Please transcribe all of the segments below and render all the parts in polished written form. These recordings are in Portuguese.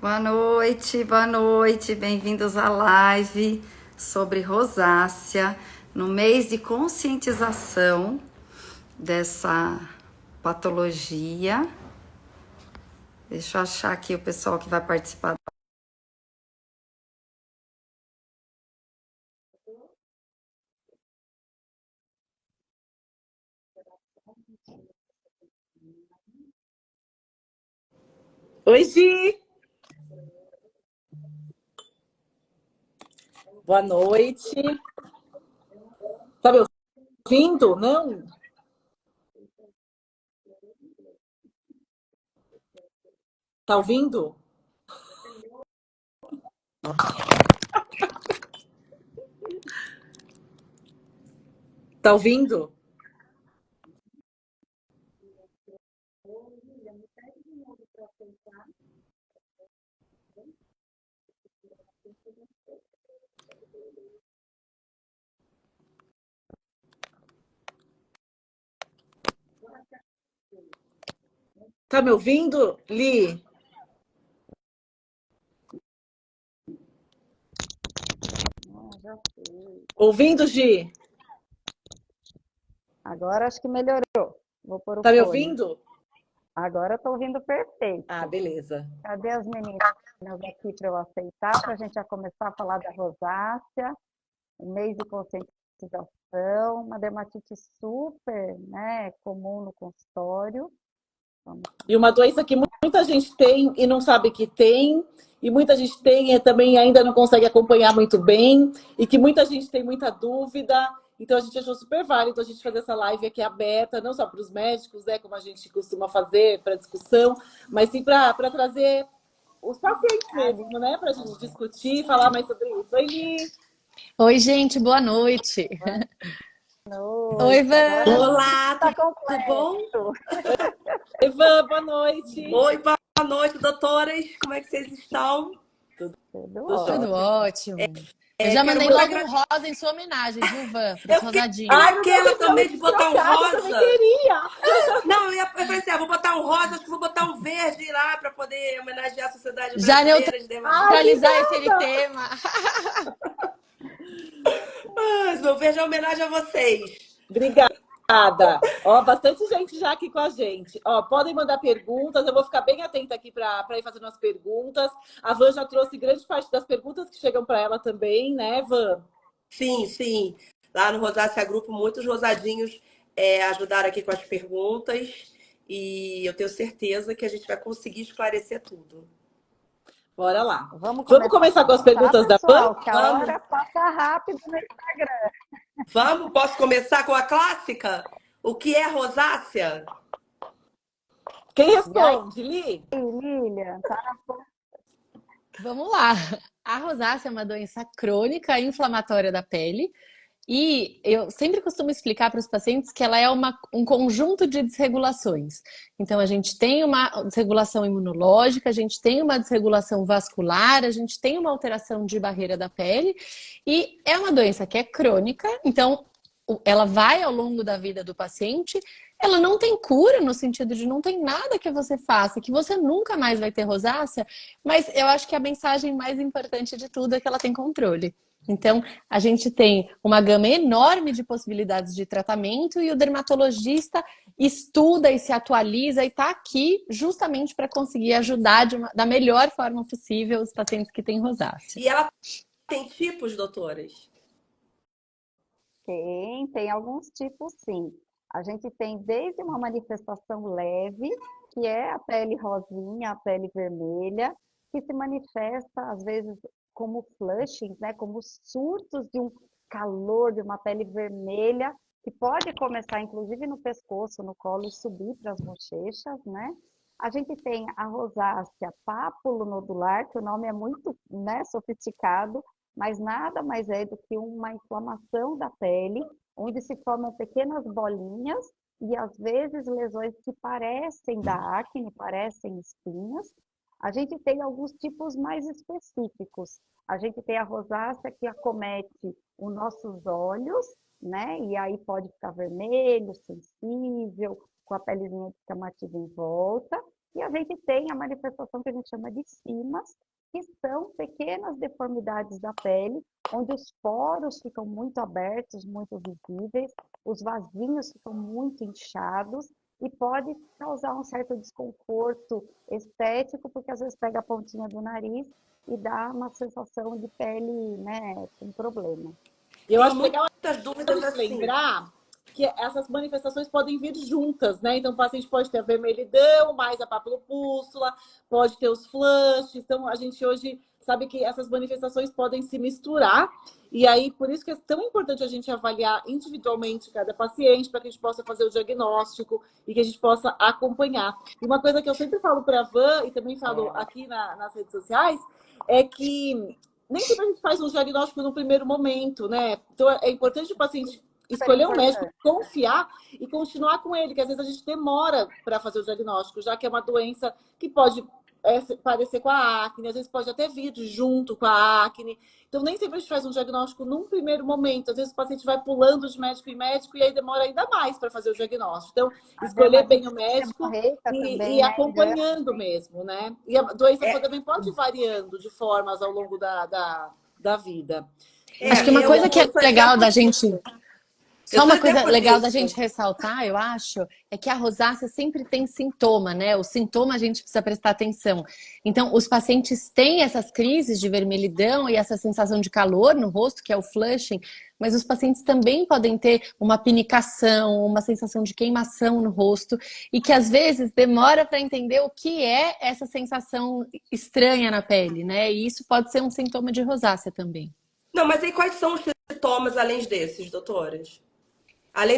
Boa noite, bem-vindos à live sobre rosácea, no mês de conscientização dessa patologia. Deixa eu achar aqui o pessoal que vai participar. Oi, Gi! Boa noite. Tá me ouvindo? Não? Tá ouvindo? Tá ouvindo? Tá me ouvindo, Li? Ouvindo, Gi? Agora acho que melhorou. Vou pôr o Tá me fone. ouvindo? Agora eu tô ouvindo perfeito. Ah, beleza. Cadê as meninas aqui para eu aceitar, para a gente já começar a falar da rosácea, um mês de conscientização, uma dermatite super, né, comum no consultório. E uma doença que muita gente tem e não sabe que tem, e muita gente tem e também ainda não consegue acompanhar muito bem, e que muita gente tem muita dúvida. Então a gente achou super válido a gente fazer essa live aqui aberta, não só para os médicos, né, como a gente costuma fazer para discussão, mas sim para trazer os pacientes mesmo, né, para a gente discutir e falar mais sobre isso. Oi, Li! Oi, gente, boa noite. Oi, Ivan. Olá, Tá tudo bom? Ivan, boa noite. Oi, boa noite, doutoras. Como é que vocês estão? Tudo Tudo ótimo. Eu já quero mandei muito logo um rosa em sua homenagem, viu, Ivan? Para Eu os fiquei rosadinhos. naquela também de botar um Eu também rosa. queria. Não, eu falei assim, vou botar um rosa, acho que vou botar um verde lá para poder homenagear a Sociedade Já Brasileira de Dermatologia. neutralizar aquele tema. Mas meu verde é homenagem a vocês. Obrigada. Ó, bastante gente já aqui com a gente. Ó, podem mandar perguntas, eu vou ficar bem atenta aqui para ir fazendo as perguntas. A Van já trouxe grande parte das perguntas que chegam para ela também, né, Van? Sim, sim. Lá no Rosácea Grupo, muitos rosadinhos ajudaram aqui com as perguntas e eu tenho certeza que a gente vai conseguir esclarecer tudo. Bora lá. Vamos começar com as perguntas da Van? pessoal, que a hora passa rápido no Instagram. Vamos? Posso começar com a clássica? O que é rosácea? Quem responde, Li? Lilian, tá na ponta. Vamos lá. A rosácea é uma doença crônica inflamatória da pele. E eu sempre costumo explicar para os pacientes que ela é um conjunto de desregulações. Então, a gente tem uma desregulação imunológica, a gente tem uma desregulação vascular, a gente tem uma alteração de barreira da pele, e é uma doença que é crônica, então ela vai ao longo da vida do paciente, ela não tem cura no sentido de não tem nada que você faça, que você nunca mais vai ter rosácea, mas eu acho que a mensagem mais importante de tudo é que ela tem controle. Então, a gente tem uma gama enorme de possibilidades de tratamento e o dermatologista estuda e se atualiza e está aqui justamente para conseguir ajudar da melhor forma possível os pacientes que têm rosácea. E ela tem tipos, doutoras? Tem alguns tipos sim. A gente tem desde uma manifestação leve, que é a pele rosinha, a pele vermelha, que se manifesta às vezes como flushings, né? Como surtos de um calor, de uma pele vermelha, que pode começar inclusive no pescoço, no colo e subir para as bochechas, né? A gente tem a rosácea papulonodular, que o nome é muito, né, sofisticado, mas nada mais é do que uma inflamação da pele, onde se formam pequenas bolinhas e às vezes lesões que parecem da acne, parecem espinhas. A gente tem alguns tipos mais específicos. A gente tem a rosácea que acomete os nossos olhos, né? E aí pode ficar vermelho, sensível, com a pelezinha descamativa em volta. E a gente tem a manifestação que a gente chama de cimas, que são pequenas deformidades da pele, onde os poros ficam muito abertos, muito visíveis, os vasinhos ficam muito inchados e pode causar um certo desconforto estético, porque às vezes pega a pontinha do nariz e dá uma sensação de pele, né, com problema. Eu acho legal Muitas dúvidas assim. lembrar que essas manifestações podem vir juntas, né? Então, o paciente pode ter a vermelhidão, mais a papilopústula, pode ter os flushes. Então, a gente hoje sabe que essas manifestações podem se misturar. E aí, por isso que é tão importante a gente avaliar individualmente cada paciente, para que a gente possa fazer o diagnóstico e que a gente possa acompanhar. E uma coisa que eu sempre falo para a Van, e também falo aqui nas redes sociais, é que nem sempre a gente faz um diagnóstico no primeiro momento, né? Então, é importante o paciente escolher um médico, confiar e continuar com ele, que às vezes a gente demora para fazer o diagnóstico, já que é uma doença que pode parecer com a acne, às vezes pode até vir junto com a acne. Então, nem sempre a gente faz um diagnóstico num primeiro momento. Às vezes o paciente vai pulando de médico em médico e aí demora ainda mais para fazer o diagnóstico. Então, escolher bem o médico e acompanhando mesmo, né? E a doença também pode ir variando de formas ao longo da vida. Acho que uma coisa que é legal da gente... Só uma coisa legal da gente ressaltar, eu acho, é que a rosácea sempre tem sintoma, né? O sintoma a gente precisa prestar atenção. Então, os pacientes têm essas crises de vermelhidão e essa sensação de calor no rosto, que é o flushing, mas os pacientes também podem ter uma pinicação, uma sensação de queimação no rosto e que às vezes demora para entender o que é essa sensação estranha na pele, né? E isso pode ser um sintoma de rosácea também. Não, mas aí quais são os sintomas além desses, doutores? Além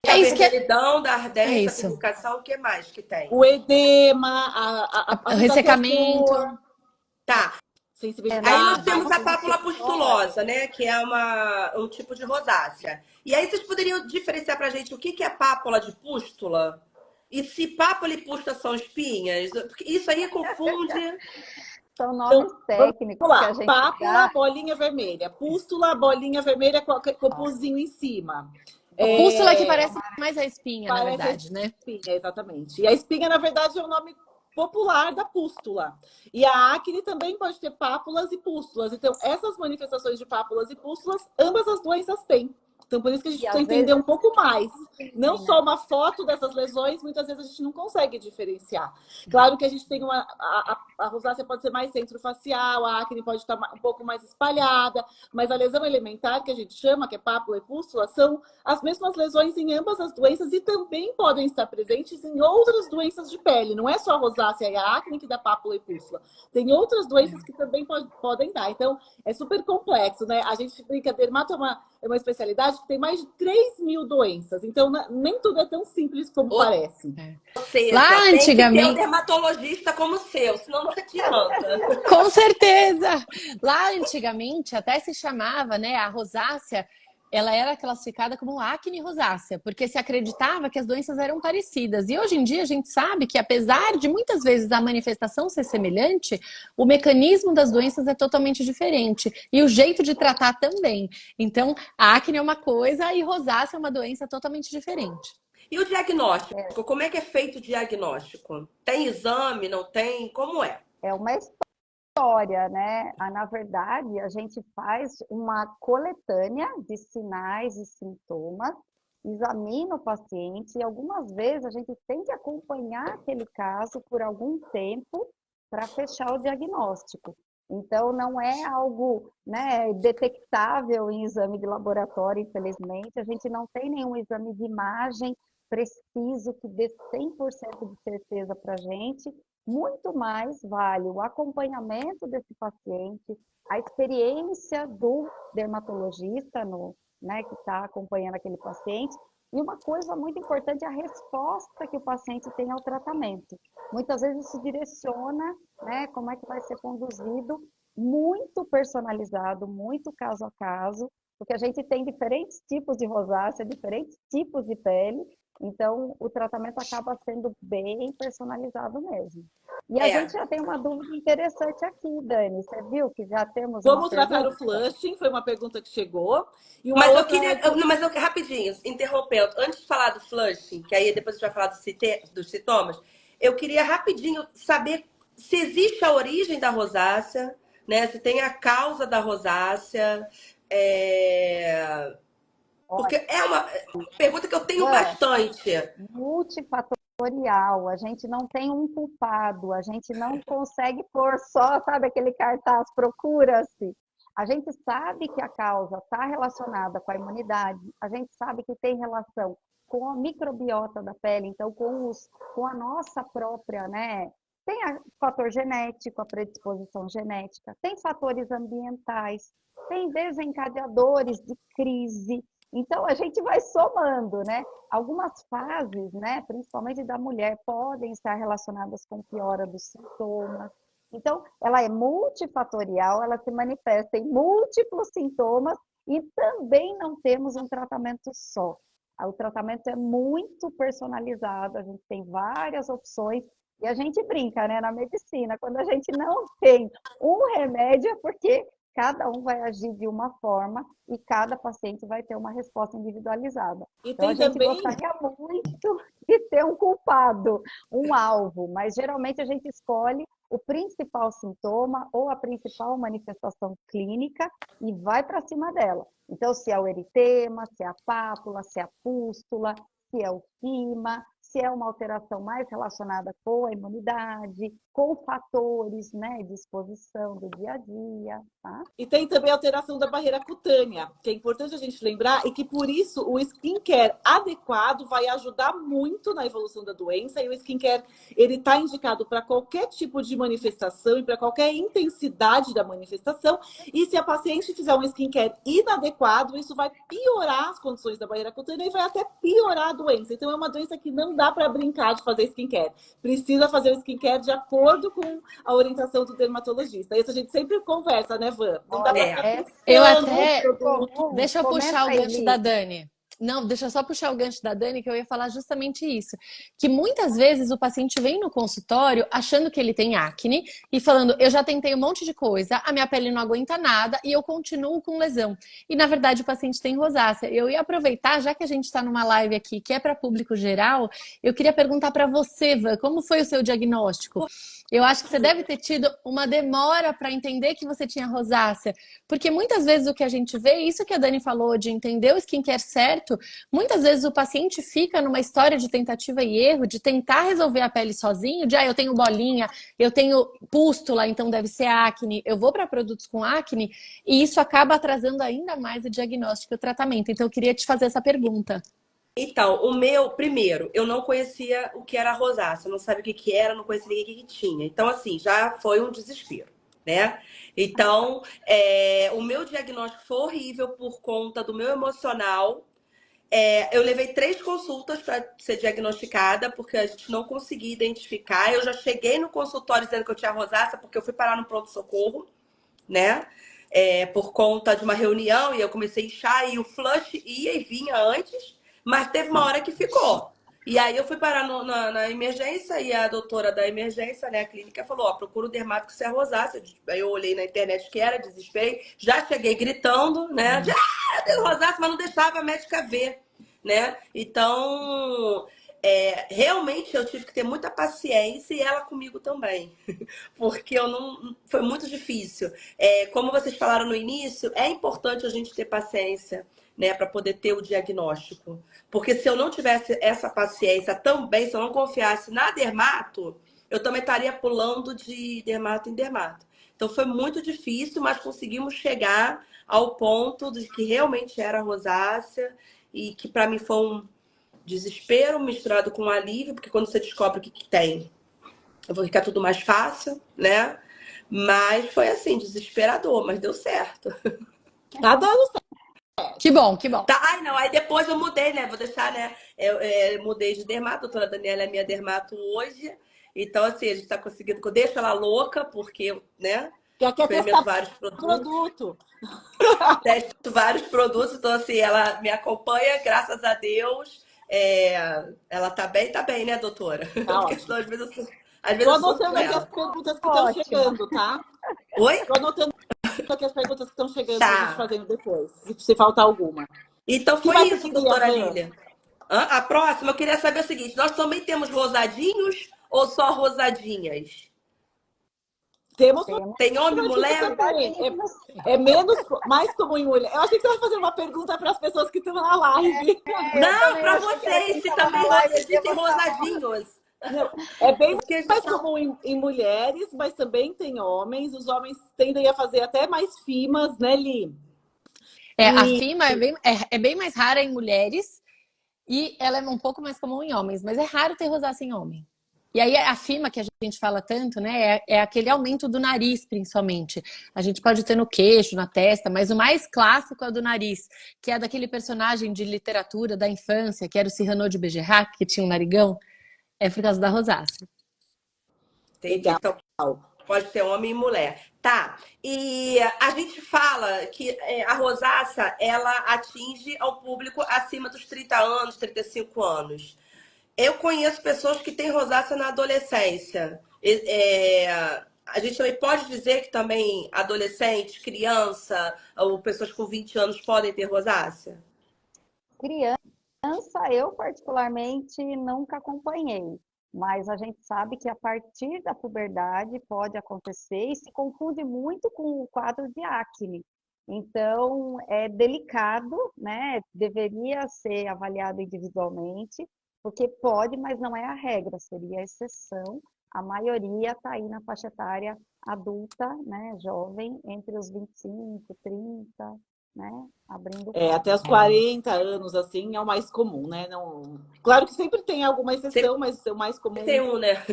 da vermelhidão, da ardência, da pinicação, o que mais que tem? O edema, o ressecamento. Tá. Aí nós temos a pápula pustulosa, né? Que é um tipo de rosácea. E aí vocês poderiam diferenciar pra gente o que é pápula de pústula? E se pápula e pústula são espinhas? Porque isso aí confunde... São nomes técnicos que a gente pápula, bolinha vermelha. Pústula, bolinha vermelha com copozinho em cima. Pústula que parece mais a espinha, na verdade, né? Espinha, exatamente. E a espinha, na verdade, é o nome popular da pústula. E a acne também pode ter pápulas e pústulas. Então, essas manifestações de pápulas e pústulas, ambas as doenças têm. Então, por isso que a gente precisa entender um pouco mais. Não só uma foto dessas lesões, muitas vezes a gente não consegue diferenciar. Claro que a gente tem a rosácea pode ser mais centrofacial, a acne pode estar um pouco mais espalhada, mas a lesão elementar, que a gente chama, que é pápula e pústula, são as mesmas lesões em ambas as doenças e também podem estar presentes em outras doenças de pele. Não é só a rosácea e a acne que dá pápula e pústula. Tem outras doenças que também podem dar. Então, é super complexo, né? A gente brinca, dermato é uma especialidade que tem mais de 3.000 doenças. Então, nem tudo é tão simples como parece. Ou seja, lá tem antigamente... que ter um dermatologista como o seu, senão não adianta. Com certeza! Lá antigamente até se chamava, né, a rosácea, ela era classificada como acne rosácea, porque se acreditava que as doenças eram parecidas. E hoje em dia a gente sabe que, apesar de muitas vezes a manifestação ser semelhante, o mecanismo das doenças é totalmente diferente. E o jeito de tratar também. Então, a acne é uma coisa e rosácea é uma doença totalmente diferente. E o diagnóstico? Como é que é feito o diagnóstico? Tem exame, não tem? Como é? É uma história, né? Na verdade, a gente faz uma coletânea de sinais e sintomas, examina o paciente e algumas vezes a gente tem que acompanhar aquele caso por algum tempo para fechar o diagnóstico. Então, não é algo, né, detectável em exame de laboratório, infelizmente. A gente não tem nenhum exame de imagem preciso que dê 100% de certeza para a gente. Muito mais vale o acompanhamento desse paciente, a experiência do dermatologista, né, que está acompanhando aquele paciente. E uma coisa muito importante é a resposta que o paciente tem ao tratamento. Muitas vezes isso direciona, né, como é que vai ser conduzido, muito personalizado, muito caso a caso, porque a gente tem diferentes tipos de rosácea, diferentes tipos de pele, então o tratamento acaba sendo bem personalizado mesmo. E a gente já tem uma dúvida interessante aqui, Dani. Você viu que já temos Vamos tratar o flushing, foi uma pergunta que chegou. E uma mas outra... eu rapidinho, interrompendo, antes de falar do flushing, que aí depois a gente vai falar dos sintomas, eu queria rapidinho saber se existe a origem da rosácea, né? Se tem a causa da rosácea. Porque é uma pergunta que eu tenho bastante. Multifatorial, a gente não tem um culpado, a gente não consegue pôr só, sabe, aquele cartaz, procura-se. A gente sabe que a causa está relacionada com a imunidade, a gente sabe que tem relação com a microbiota da pele, então com a nossa própria, né? Tem fator genético, a predisposição genética, tem fatores ambientais, tem desencadeadores de crise. Então, a gente vai somando, né? Algumas fases, né, principalmente da mulher, podem estar relacionadas com piora dos sintomas. Então, ela é multifatorial, ela se manifesta em múltiplos sintomas e também não temos um tratamento só. O tratamento é muito personalizado, a gente tem várias opções e a gente brinca, né, na medicina, quando a gente não tem um remédio é porque cada um vai agir de uma forma e cada paciente vai ter uma resposta individualizada. Então, a gente gostaria muito de ter um culpado, um alvo, mas geralmente a gente escolhe o principal sintoma ou a principal manifestação clínica e vai para cima dela. Então, se é o eritema, se é a pápula, se é a pústula, se é o quima, se é uma alteração mais relacionada com a imunidade, com fatores, né, de exposição do dia a dia, tá? E tem também a alteração da barreira cutânea, que é importante a gente lembrar, e que por isso o skincare adequado vai ajudar muito na evolução da doença, e o skincare, ele está indicado para qualquer tipo de manifestação e para qualquer intensidade da manifestação, e se a paciente fizer um skincare inadequado, isso vai piorar as condições da barreira cutânea e vai até piorar a doença. Então é uma doença que não dá para brincar de fazer skincare. Precisa fazer o skincare de acordo com a orientação do dermatologista. Isso a gente sempre conversa, né, Van? Não dá pra ficar Eu até... Comum, Deixa eu puxar o comenta aí, gancho da Dani. Não, deixa eu só puxar o gancho da Dani, que eu ia falar justamente isso. Que muitas vezes o paciente vem no consultório achando que ele tem acne e falando, eu já tentei um monte de coisa, a minha pele não aguenta nada e eu continuo com lesão. E na verdade o paciente tem rosácea. Eu ia aproveitar, já que a gente está numa live aqui que é para público geral, eu queria perguntar para você, Van, como foi o seu diagnóstico? Eu acho que você deve ter tido uma demora para entender que você tinha rosácea, porque muitas vezes o que a gente vê, isso que a Dani falou de entender o skincare certo, muitas vezes o paciente fica numa história de tentativa e erro, de tentar resolver a pele sozinho, de eu tenho bolinha, eu tenho pústula, então deve ser acne, eu vou para produtos com acne, e isso acaba atrasando ainda mais o diagnóstico e o tratamento. Então eu queria te fazer essa pergunta. Então, primeiro, eu não conhecia o que era rosácea, eu não sabia o que era, não conhecia ninguém que tinha. Então, assim, já foi um desespero, né? Então, o meu diagnóstico foi horrível por conta do meu emocional. Eu levei 3 consultas para ser diagnosticada, porque a gente não conseguia identificar. Eu já cheguei no consultório dizendo que eu tinha rosácea, porque eu fui parar no pronto-socorro, né? Por conta de uma reunião, e eu comecei a inchar, e o flush ia e vinha antes. Mas teve uma hora que ficou. E aí eu fui parar na emergência e a doutora da emergência, né, a clínica, falou, procura o dermato que você é rosácea. Aí eu olhei na internet que era, desesperei. Já cheguei gritando, né? Eu tenho rosácea, mas não deixava a médica ver, né? Então, realmente eu tive que ter muita paciência e ela comigo também. Porque foi muito difícil. Como vocês falaram no início, é importante a gente ter paciência, né, para poder ter o diagnóstico. Porque se eu não tivesse essa paciência também, se eu não confiasse na dermato, eu também estaria pulando de dermato em dermato. Então foi muito difícil, mas conseguimos chegar ao ponto de que realmente era rosácea e que para mim foi um desespero misturado com um alívio, porque quando você descobre o que tem, eu vou ficar tudo mais fácil, né? Mas foi assim, desesperador, mas deu certo. Tá dando certo. Que bom, que bom. Tá, não, aí depois eu mudei, né? Vou deixar, né? Eu mudei de dermato, a doutora Daniela é minha dermato hoje. Então, assim, a gente tá conseguindo que eu deixo ela louca, porque, né? Já quer testar vários produtos. Testo vários produtos, então, assim, ela me acompanha, graças a Deus. Ela tá bem, né, doutora? Tá Porque ótimo. às vezes Tô anotando aqui as perguntas que estão chegando, tá? Oi? Tô anotando aqui as perguntas que estão chegando Tá. pra gente fazendo depois, se faltar alguma. Então foi isso, doutora Lília. A próxima, eu queria saber o seguinte: nós também temos rosadinhos ou só rosadinhas? Temos Tem homem e mulher? também. É menos, mais comum em mulher. Eu achei que você vai fazer uma pergunta para as pessoas que estão na live. Não, para vocês, se também existem rosadinhos. Não, é bem Porque mais comum em mulheres, mas também tem homens. Os homens tendem a fazer até mais fimas, né, Li? A fima é bem mais rara em mulheres e ela é um pouco mais comum em homens, mas é raro ter rosácea em homem. E aí a fima que a gente fala tanto, né, é aquele aumento do nariz, principalmente. A gente pode ter no queixo, na testa, mas o mais clássico é o do nariz, que é daquele personagem de literatura da infância, que era o Cyrano de Bergerac, que tinha um narigão, é por causa da rosácea. Entendi. Então, pode ter homem e mulher. Tá. E a gente fala que a rosácea, ela atinge ao público acima dos 30 anos, 35 anos. Eu conheço pessoas que têm rosácea na adolescência. A gente também pode dizer que também adolescente, criança ou pessoas com 20 anos podem ter rosácea? Criança, eu particularmente nunca acompanhei, mas a gente sabe que a partir da puberdade pode acontecer e se confunde muito com o quadro de acne. Então, é delicado, né? Deveria ser avaliado individualmente, porque pode, mas não é a regra, seria a exceção. A maioria está aí na faixa etária adulta, né? Jovem, entre os 25, 30, né? Abrindo até os 40 anos, assim, é o mais comum, né? Não... Claro que sempre tem alguma exceção, mas o mais comum... Tem um, né?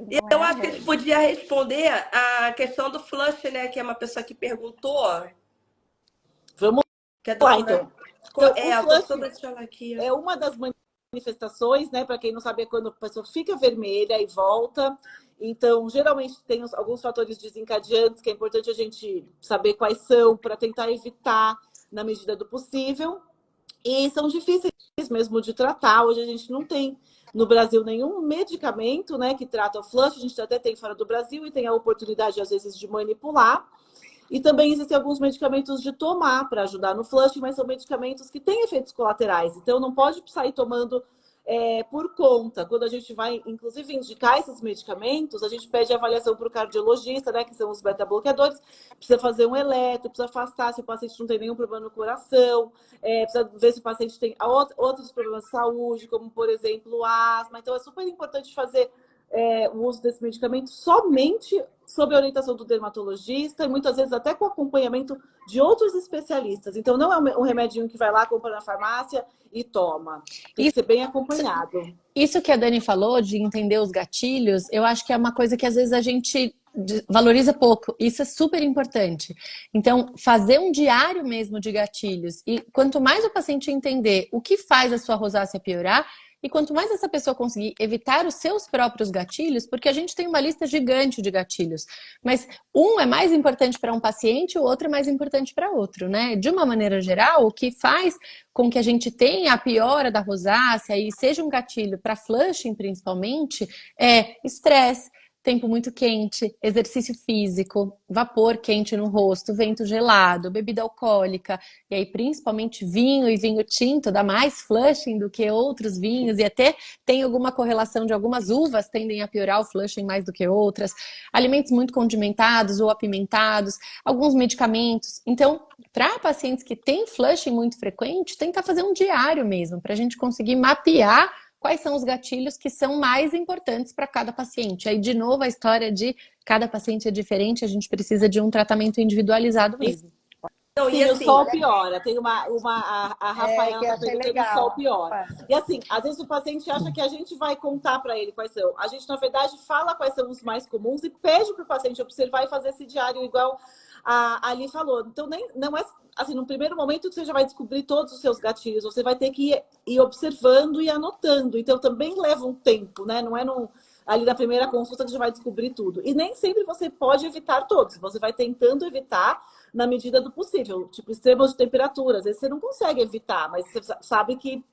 Eu acho que a gente podia responder a questão do flush, né? Que é uma pessoa que perguntou. Vamos lá, então. O flush é uma das manifestações, né? Para quem não sabe, é quando a pessoa fica vermelha e volta. Então, geralmente tem alguns fatores desencadeantes que é importante a gente saber quais são para tentar evitar na medida do possível. E são difíceis mesmo de tratar. Hoje a gente não tem no Brasil nenhum medicamento, né, que trata o flush. A gente até tem fora do Brasil e tem a oportunidade, às vezes, de manipular. E também existem alguns medicamentos de tomar para ajudar no flush, mas são medicamentos que têm efeitos colaterais. Então, não pode sair tomando por conta. Quando a gente vai, inclusive, indicar esses medicamentos, a gente pede avaliação para o cardiologista, né, que são os beta-bloqueadores. Precisa fazer um eletro, precisa afastar se o paciente não tem nenhum problema no coração, precisa ver se o paciente tem outros problemas de saúde, como, por exemplo, asma. Então, é super importante fazer o uso desse medicamento somente sob a orientação do dermatologista e muitas vezes até com acompanhamento de outros especialistas. Então, não é um remedinho que vai lá, compra na farmácia e toma. Tem que ser bem acompanhado. Isso que a Dani falou de entender os gatilhos, eu acho que é uma coisa que às vezes a gente valoriza pouco. Isso é super importante. Então, fazer um diário mesmo de gatilhos. E quanto mais o paciente entender o que faz a sua rosácea piorar, e quanto mais essa pessoa conseguir evitar os seus próprios gatilhos, porque a gente tem uma lista gigante de gatilhos, mas um é mais importante para um paciente, o outro é mais importante para outro, né? De uma maneira geral, o que faz com que a gente tenha a piora da rosácea e seja um gatilho para flushing principalmente, é estresse, tempo muito quente, exercício físico, vapor quente no rosto, vento gelado, bebida alcoólica, e aí principalmente vinho e vinho tinto dá mais flushing do que outros vinhos, e até tem alguma correlação de algumas uvas tendem a piorar o flushing mais do que outras, alimentos muito condimentados ou apimentados, alguns medicamentos. Então, para pacientes que têm flushing muito frequente, tentar fazer um diário mesmo, para a gente conseguir mapear quais são os gatilhos que são mais importantes para cada paciente. Aí, de novo, a história de cada paciente é diferente, a gente precisa de um tratamento individualizado mesmo. Então, sim, assim, o sol piora. Tem a Rafaela tá perguntando o sol piora. E assim, às vezes o paciente acha que a gente vai contar para ele quais são. A gente, na verdade, fala quais são os mais comuns e pede para o paciente observar e fazer esse diário igual a Ali falou. Então, não é assim, no primeiro momento que você já vai descobrir todos os seus gatilhos, você vai ter que ir observando e anotando. Então, também leva um tempo, né? Não é ali na primeira consulta que você vai descobrir tudo. E nem sempre você pode evitar todos. Você vai tentando evitar na medida do possível. Tipo, extremos de temperatura. Às vezes você não consegue evitar, mas você sabe que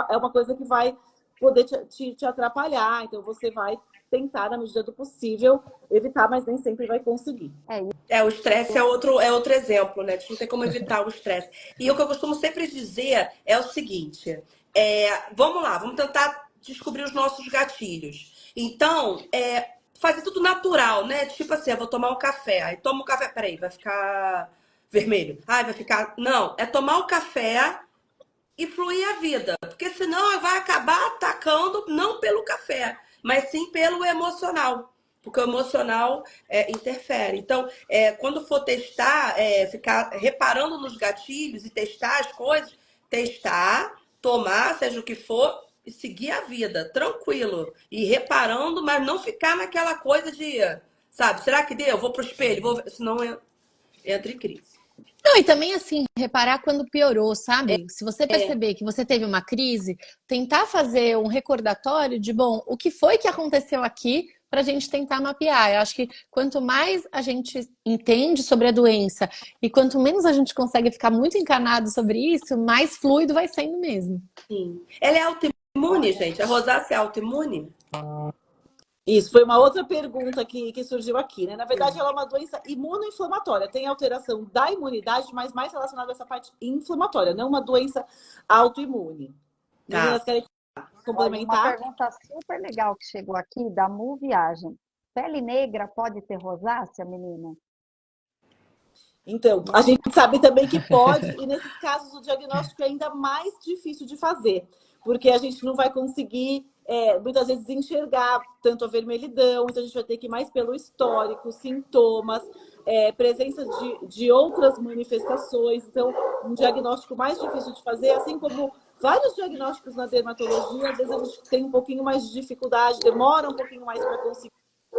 é uma coisa que vai poder te atrapalhar. Então, você vai tentar, na medida do possível, evitar, mas nem sempre vai conseguir. O estresse é outro exemplo, né? A gente não tem como evitar o estresse. E o que eu costumo sempre dizer é o seguinte: vamos lá, vamos tentar descobrir os nossos gatilhos. Então, fazer tudo natural, né? Tipo assim, eu vou tomar um café. Aí toma o café, peraí, vai ficar vermelho. Ai, vai ficar... Não, é tomar o café e fluir a vida. Porque senão vai acabar atacando não pelo café, mas sim pelo emocional. Porque o emocional interfere. Então, quando for testar, ficar reparando nos gatilhos e testar as coisas, testar, tomar, seja o que for, e seguir a vida, tranquilo. E reparando, mas não ficar naquela coisa de, sabe, será que deu? Vou pro espelho, senão entra em crise. Não, e também assim, reparar quando piorou, sabe? Se você perceber que você teve uma crise, tentar fazer um recordatório de, bom, o que foi que aconteceu aqui para a gente tentar mapear. Eu acho que quanto mais a gente entende sobre a doença e quanto menos a gente consegue ficar muito encanado sobre isso, mais fluido vai sendo mesmo. Sim. Ela é autoimune, gente? A rosácea é autoimune? Isso, foi uma outra pergunta que surgiu aqui, né? Na verdade, ela é uma doença imunoinflamatória. Tem alteração da imunidade, mas mais relacionada a essa parte inflamatória, não uma doença autoimune. Tá. Meninas, querem complementar? Uma pergunta super legal que chegou aqui, da Mu Viagem. Pele negra pode ter rosácea, menina? Então, a gente sabe também que pode, e nesses casos o diagnóstico é ainda mais difícil de fazer, porque a gente não vai conseguir, muitas vezes, enxergar tanto a vermelhidão, então a gente vai ter que ir mais pelo histórico, sintomas, presença de outras manifestações, então um diagnóstico mais difícil de fazer, assim como vários diagnósticos na dermatologia, às vezes a gente tem um pouquinho mais de dificuldade, demora um pouquinho mais para conseguir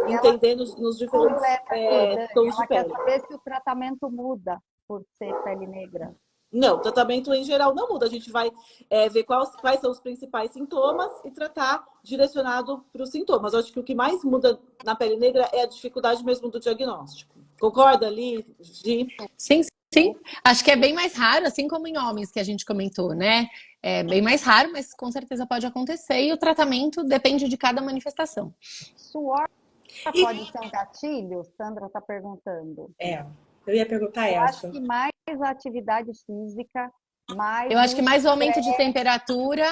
entender nos diferentes tons de pele. Ela quer saber se o tratamento muda por ser pele negra. Não, o tratamento em geral não muda. A gente vai ver quais são os principais sintomas e tratar direcionado para os sintomas. Eu acho que o que mais muda na pele negra é a dificuldade mesmo do diagnóstico. Concorda, Li? Gi? Sim, sim. Acho que é bem mais raro, assim como em homens que a gente comentou, né? É bem mais raro, mas com certeza pode acontecer. E o tratamento depende de cada manifestação. Suor pode ser um gatilho? Sandra está perguntando. Eu ia perguntar Eu essa. acho que mais a atividade física, mais Eu acho que mais o aumento de estresse temperatura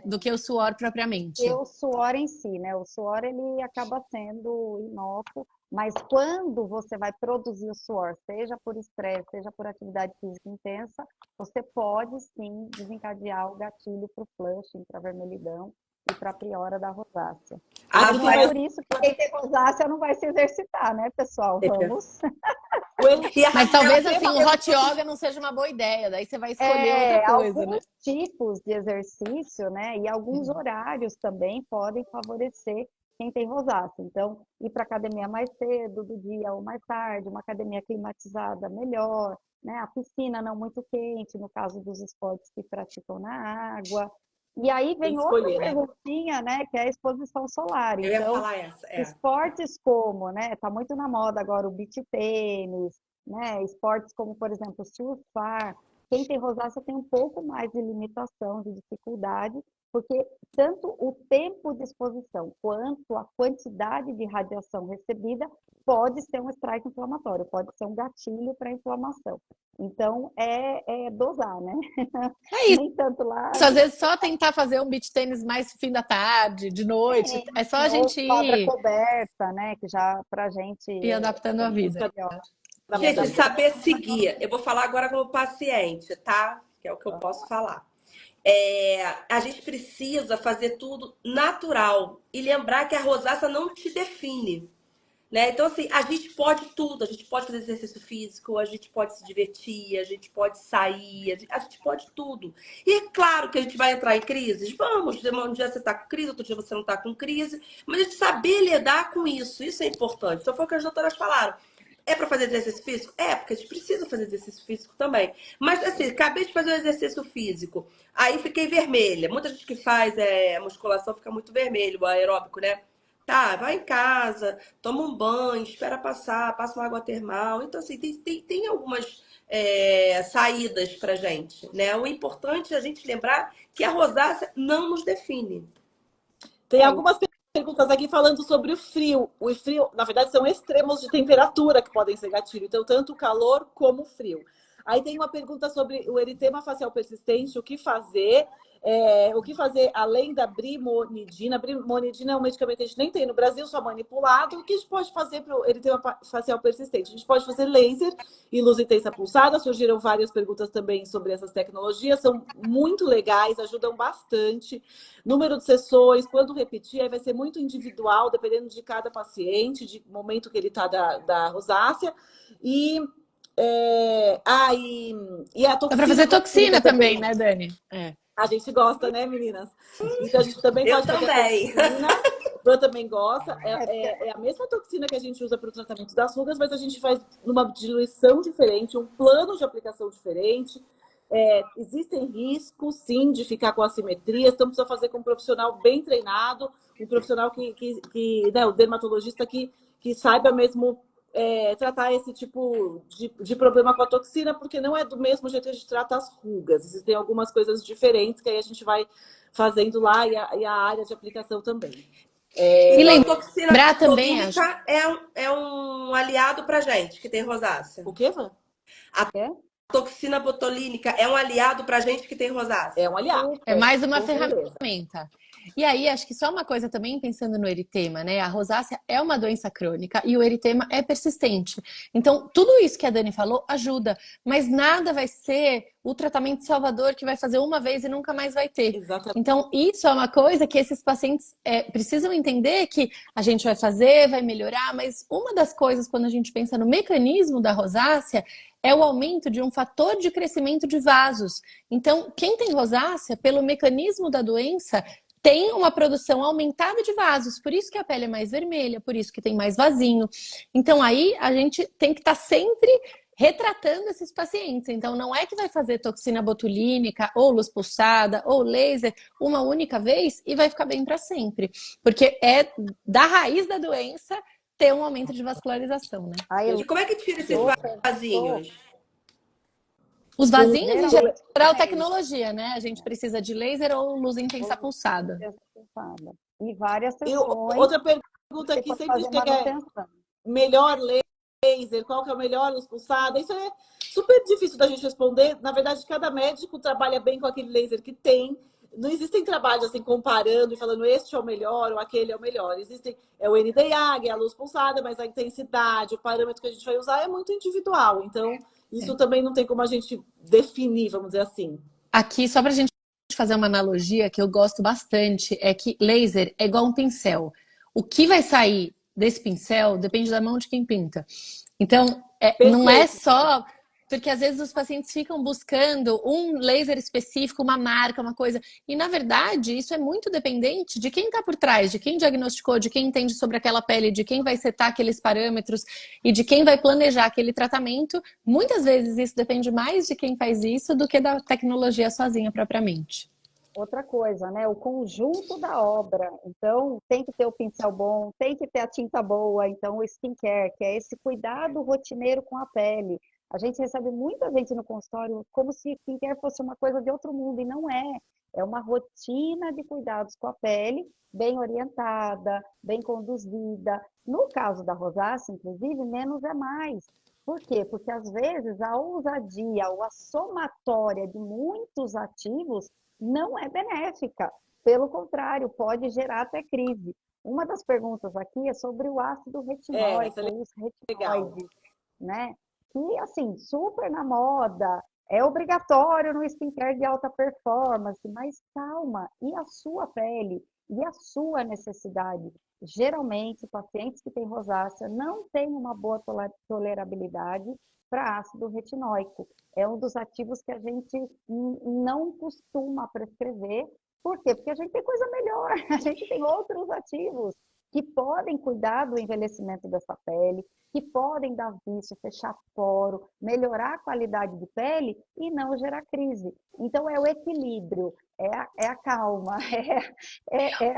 do que o suor propriamente. e o suor em si, né? O suor, ele acaba sendo inócuo, mas quando você vai produzir o suor, seja por estresse, seja por atividade física intensa, você pode sim desencadear o gatilho para o flushing, para a vermelhidão e para a priora da rosácea. Então é por isso que quem tem rosácea não vai se exercitar, né, pessoal? Vamos. Mas talvez assim, o hot yoga não seja uma boa ideia, daí você vai escolher outra coisa, alguns né? tipos de exercício, né? E alguns horários também podem favorecer quem tem rosácea. Então, ir para academia mais cedo do dia ou mais tarde, uma academia climatizada melhor, né? A piscina não muito quente, no caso dos esportes que praticam na água. E aí vem outra perguntinha, né? Que é a exposição solar. Eu ia falar essa. Esportes como, né? Tá muito na moda agora o beach tênis, né? Esportes como, por exemplo, surfar. Quem tem rosácea tem um pouco mais de limitação, de dificuldade, porque tanto o tempo de exposição quanto a quantidade de radiação recebida pode ser um strike inflamatório, pode ser um gatilho para inflamação. Então, dosar, né? É isso. Nem tanto lá. Às vezes só tentar fazer um beach tênis mais fim da tarde, de noite. É só a gente ir coberta, né? Que já pra gente ir adaptando a vida. Gente, saber seguir. Eu vou falar agora como paciente, tá? Que é o que eu posso falar. A gente precisa fazer tudo natural e lembrar que a rosácea não te define. Né? Então, assim, a gente pode tudo, a gente pode fazer exercício físico, a gente pode se divertir, a gente pode sair, a gente pode tudo. E é claro que a gente vai entrar em crises, vamos, um dia você está com crise, outro dia você não está com crise, mas a gente saber lidar com isso é importante. Então foi o que as doutoras falaram. É para fazer exercício físico? Porque a gente precisa fazer exercício físico também. Mas assim, acabei de fazer um exercício físico, aí fiquei vermelha. Muita gente que faz musculação fica muito vermelho, o aeróbico, né? Tá, vai em casa, toma um banho, espera passar, passa uma água termal. Então, assim, tem algumas saídas pra gente, né? O importante é a gente lembrar que a rosácea não nos define. Tem algumas perguntas aqui falando sobre o frio. O frio, na verdade, são extremos de temperatura que podem ser gatilho. Então, tanto o calor como o frio. Aí tem uma pergunta sobre o eritema facial persistente, o que fazer? O que fazer além da brimonidina? A brimonidina é um medicamento que a gente nem tem no Brasil, só manipulado. O que a gente pode fazer para ele ter uma facial persistente? A gente pode fazer laser e luz intensa pulsada. Surgiram várias perguntas também sobre essas tecnologias. São muito legais, ajudam bastante. Número de sessões, quando repetir, aí vai ser muito individual, dependendo de cada paciente, de momento que ele está da rosácea. E a Dá toxina... pra fazer toxina também, né, Dani? A gente gosta, né, meninas? Então a gente também Eu pode fazer também. toxina. Eu também gosta. É a mesma toxina que a gente usa para o tratamento das rugas, mas a gente faz numa diluição diferente, um plano de aplicação diferente. Existem riscos, sim, de ficar com assimetria. Então precisa fazer com um profissional bem treinado, um profissional né, o dermatologista que saiba mesmo tratar esse tipo de problema com a toxina, porque não é do mesmo jeito que a gente trata as rugas. Existem algumas coisas diferentes que aí a gente vai fazendo lá e a área de aplicação também. E Então, a toxina lembrar também, botulínica é um aliado pra gente que tem rosácea. O quê, Van? A toxina botulínica é um aliado pra gente que tem rosácea. É um aliado. é mais uma Com certeza. ferramenta. E aí, acho que só uma coisa também, pensando no eritema, né? A rosácea é uma doença crônica e o eritema é persistente. Então, tudo isso que a Dani falou ajuda, mas nada vai ser o tratamento salvador que vai fazer uma vez e nunca mais vai ter. Exatamente. Então, isso é uma coisa que esses pacientes precisam entender que a gente vai fazer, vai melhorar, mas uma das coisas, quando a gente pensa no mecanismo da rosácea, é o aumento de um fator de crescimento de vasos. Então, quem tem rosácea, pelo mecanismo da doença, tem uma produção aumentada de vasos, por isso que a pele é mais vermelha, por isso que tem mais vasinho. Então aí a gente tem que estar sempre retratando esses pacientes. Então não é que vai fazer toxina botulínica ou luz pulsada ou laser uma única vez e vai ficar bem para sempre, porque é da raiz da doença ter um aumento de vascularização, né? E como é que tira esses vasinhos? Os vasinhos, em geral, tecnologia, né? A gente precisa de laser ou luz intensa pulsada. E várias sessões. Outra pergunta aqui sempre chega: melhor laser? Qual que é o melhor luz pulsada? Isso é super difícil da gente responder. Na verdade, cada médico trabalha bem com aquele laser que tem. Não existem trabalhos assim comparando e falando este é o melhor ou aquele é o melhor. Existem o Nd:YAG, a luz pulsada, mas a intensidade, o parâmetro que a gente vai usar é muito individual. Então isso também não tem como a gente definir, vamos dizer assim. Aqui, só para a gente fazer uma analogia que eu gosto bastante, é que laser é igual um pincel. O que vai sair desse pincel depende da mão de quem pinta. Então, não é só... Porque às vezes os pacientes ficam buscando um laser específico, uma marca, uma coisa. E na verdade, isso é muito dependente de quem está por trás, de quem diagnosticou, de quem entende sobre aquela pele, de quem vai setar aqueles parâmetros e de quem vai planejar aquele tratamento. Muitas vezes isso depende mais de quem faz isso do que da tecnologia sozinha propriamente. Outra coisa, né? O conjunto da obra. Então, tem que ter o pincel bom, tem que ter a tinta boa. Então, o skincare, que é esse cuidado rotineiro com a pele. A gente recebe muita gente no consultório como se skincare fosse uma coisa de outro mundo, e não é. É uma rotina de cuidados com a pele, bem orientada, bem conduzida. No caso da rosácea, inclusive, menos é mais. Por quê? Porque, às vezes, a ousadia ou a somatória de muitos ativos não é benéfica. Pelo contrário, pode gerar até crise. Uma das perguntas aqui é sobre o ácido retinóico, os retinoides, né? Que, assim, super na moda, é obrigatório no skincare de alta performance, mas calma, e a sua pele? E a sua necessidade? Geralmente, pacientes que têm rosácea não têm uma boa tolerabilidade para ácido retinóico. É um dos ativos que a gente não costuma prescrever. Por quê? Porque a gente tem coisa melhor, a gente tem outros ativos que podem cuidar do envelhecimento dessa pele, que podem dar vício, fechar poro, melhorar a qualidade de pele e não gerar crise. Então, é o equilíbrio, é a calma.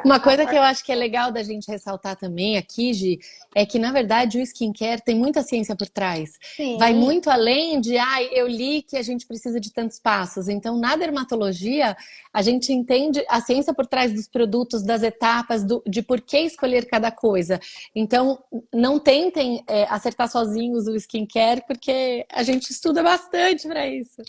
Uma coisa que eu acho que é legal da gente ressaltar também aqui, Gi, é que, na verdade, o skincare tem muita ciência por trás. Sim. Vai muito além de, eu li que a gente precisa de tantos passos. Então, na dermatologia, a gente entende a ciência por trás dos produtos, das etapas, de por que escolher cada coisa. Então, não tentem acertar sozinhos o skincare, porque a gente estuda bastante para isso.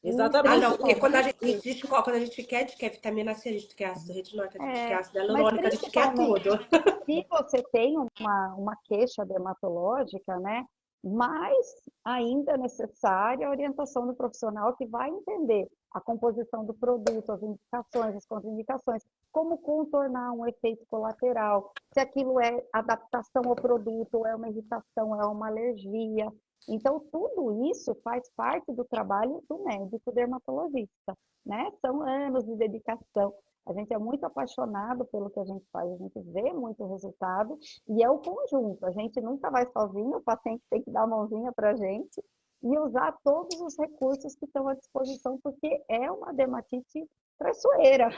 Exatamente. Ah, não, porque Isso. quando a gente descobre, quando a gente quer vitamina C, a gente quer ácido retinóico, a gente quer ácido Mas hialurônico, a gente quer principalmente, tudo. se você tem uma queixa dermatológica, né? Mais ainda é necessária a orientação do profissional que vai entender a composição do produto, as indicações, as contraindicações, como contornar um efeito colateral, se aquilo é adaptação ao produto, ou é uma irritação, é uma alergia. Então, tudo isso faz parte do trabalho do médico dermatologista, né? São anos de dedicação. A gente é muito apaixonado pelo que a gente faz, a gente vê muito resultado e é o conjunto. A gente nunca vai sozinho, o paciente tem que dar a mãozinha para a gente e usar todos os recursos que estão à disposição, porque é uma dermatite traiçoeira.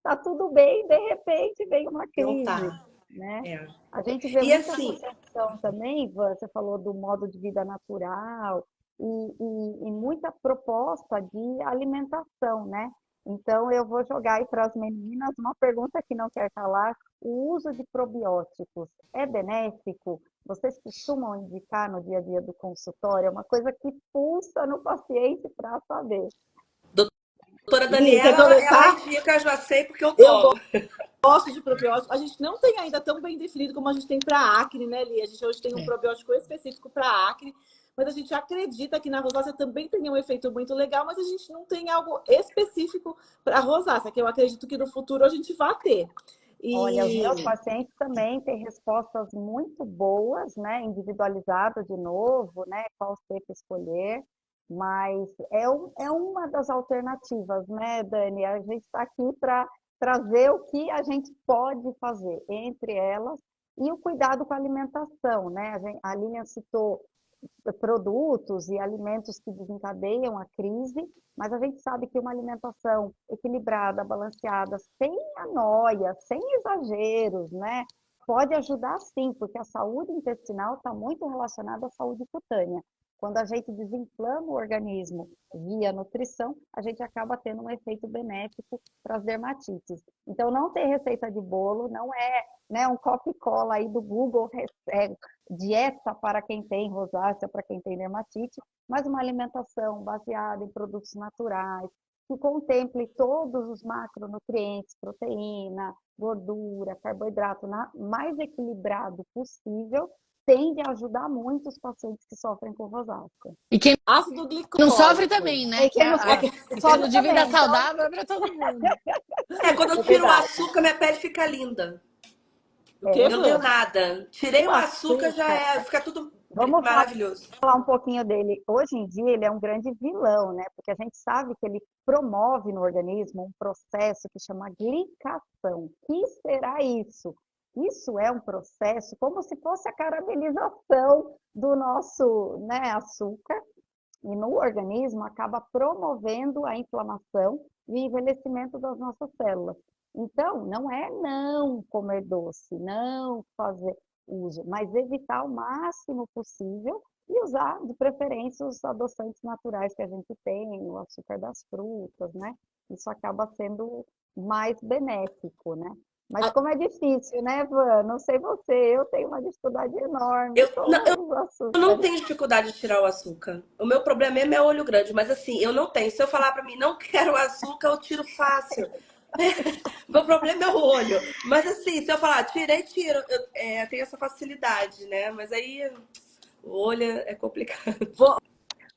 Tá tudo bem, de repente vem uma Não crise, tá. né? É. A gente vê E muita assim, associação também, Ivan, você falou do modo de vida natural e muita proposta de alimentação, né? Então, eu vou jogar aí para as meninas uma pergunta que não quer calar. O uso de probióticos é benéfico? Vocês costumam indicar no dia a dia do consultório? É uma coisa que pulsa no paciente para saber. doutora Li, quer Daniela, ela começar? indica, eu já sei porque eu Eu tomo. gosto de probiótico. A gente não tem ainda tão bem definido como a gente tem para acne, né, Li? A gente hoje tem um probiótico específico para acne, mas a gente acredita que na rosácea também tem um efeito muito legal, mas a gente não tem algo específico para rosácea, que eu acredito que no futuro a gente vai ter. Olha, os meus E pacientes também têm respostas muito boas, né? Individualizado de novo, né? Qual cepa escolher, mas é uma das alternativas, né, Dani? A gente está aqui para trazer o que a gente pode fazer, entre elas, e o cuidado com a alimentação, né? A Lilian citou produtos e alimentos que desencadeiam a crise, mas a gente sabe que uma alimentação equilibrada, balanceada, sem a noia, sem exageros, né? Pode ajudar sim, porque a saúde intestinal está muito relacionada à saúde cutânea. Quando a gente desinflama o organismo via nutrição, a gente acaba tendo um efeito benéfico para as dermatites. Então, não tem receita de bolo, não é, né, um coca-cola aí do Google, dieta para quem tem rosácea, para quem tem dermatite, mas uma alimentação baseada em produtos naturais, que contemple todos os macronutrientes, proteína, gordura, carboidrato, mais equilibrado possível, tende a ajudar muito os pacientes que sofrem com rosácea. E quem ácido não glicólico. sofre também, né? E quem não sofre Estilo de vida também. Então, saudável é para todo mundo. Quando eu É tiro o verdade. açúcar, minha pele fica linda. O que, Não tenho Van? nada. Tirei o o açúcar, já açúcar, fica tudo vamos maravilhoso. falar um pouquinho dele. Hoje em dia, ele é um grande vilão, né? Porque a gente sabe que ele promove no organismo um processo que chama glicação. O que será isso? Isso é um processo como se fosse a caramelização do nosso, né, açúcar, e no organismo acaba promovendo a inflamação e o envelhecimento das nossas células. Então, não é não comer doce, não fazer uso, mas evitar o máximo possível e usar, de preferência, os adoçantes naturais que a gente tem, o açúcar das frutas, né? Isso acaba sendo mais benéfico, né? Mas como é difícil, né, Van? Não sei você, eu tenho uma dificuldade enorme Eu, com não, os eu não açúcares. tenho dificuldade de tirar o açúcar. O meu problema mesmo é olho grande, mas assim, eu não tenho. Se eu falar pra mim, não quero açúcar, eu tiro fácil. Meu problema é o olho. Mas assim, se eu falar, tirei, tiro. Eu tenho essa facilidade, né? Mas aí, o olho é complicado. Bom,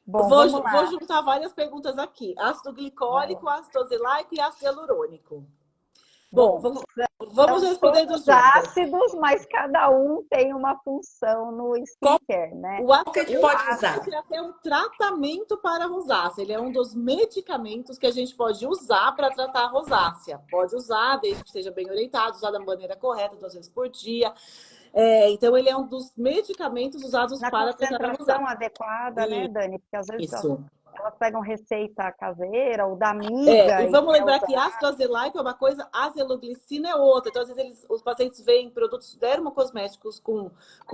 vamos Vou lá. juntar várias perguntas aqui. Ácido Vai lá. glicólico, ácido azelaico e ácido hialurônico. Bom, Bom, vamos são respondendo todos juntas. ácidos, mas cada um tem uma função no Qual skincare, né? que a gente O pode ácido usar? é até um tratamento para a rosácea. Ele é um dos medicamentos que a gente pode usar para tratar a rosácea. Pode usar, desde que esteja bem orientado, usar da maneira correta, 2 vezes por dia. Então, ele é um dos medicamentos usados Na para tratar a rosácea. concentração adequada, né, Dani? Porque às vezes Isso. elas pegam receita caseira ou da E amiga e vamos quer lembrar que usar. ácido azelaico é uma coisa, azeloglicina é outra. Então, às vezes, os pacientes veem produtos dermocosméticos com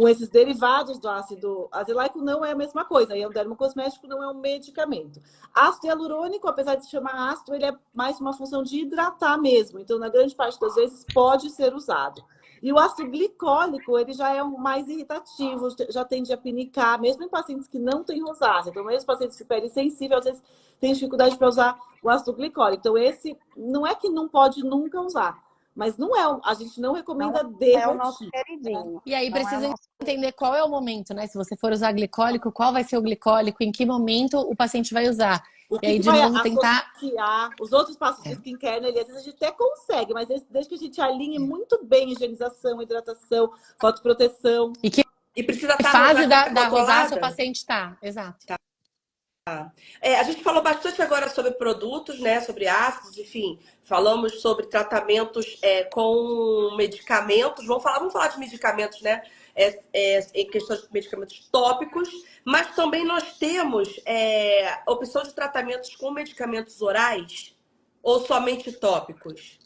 esses derivados do ácido azelaico, não é a mesma coisa. E é um dermocosmético, não é um medicamento. Ácido hialurônico, apesar de se chamar ácido, ele é mais uma função de hidratar mesmo. Então, na grande parte das vezes, pode ser usado. E o ácido glicólico, ele já é um mais irritativo, já tende a pinicar, mesmo em pacientes que não têm rosácea. Então, mesmo pacientes de pele sensível, às vezes tem dificuldade para usar o ácido glicólico. Então, esse não é que não pode nunca usar, mas não é, a gente não recomenda de É o nosso rotina. queridinho. E aí Não é precisa o nosso entender qual é o momento, né? Se você for usar glicólico, qual vai ser o glicólico, em que momento o paciente vai usar. O E que aí, que de vai novo, tentar. associar os outros passos de skincare, né, às vezes a gente até consegue, mas desde que a gente alinhe muito bem higienização, hidratação, fotoproteção. E que E precisa estar fase já tá da rosácea o controlada? paciente está. Exato. A gente falou bastante agora sobre produtos, né? Sobre ácidos, enfim. Falamos sobre tratamentos com medicamentos. Vamos falar de medicamentos, né? Em questões de medicamentos tópicos, mas também nós temos opção de tratamentos com medicamentos orais ou somente tópicos?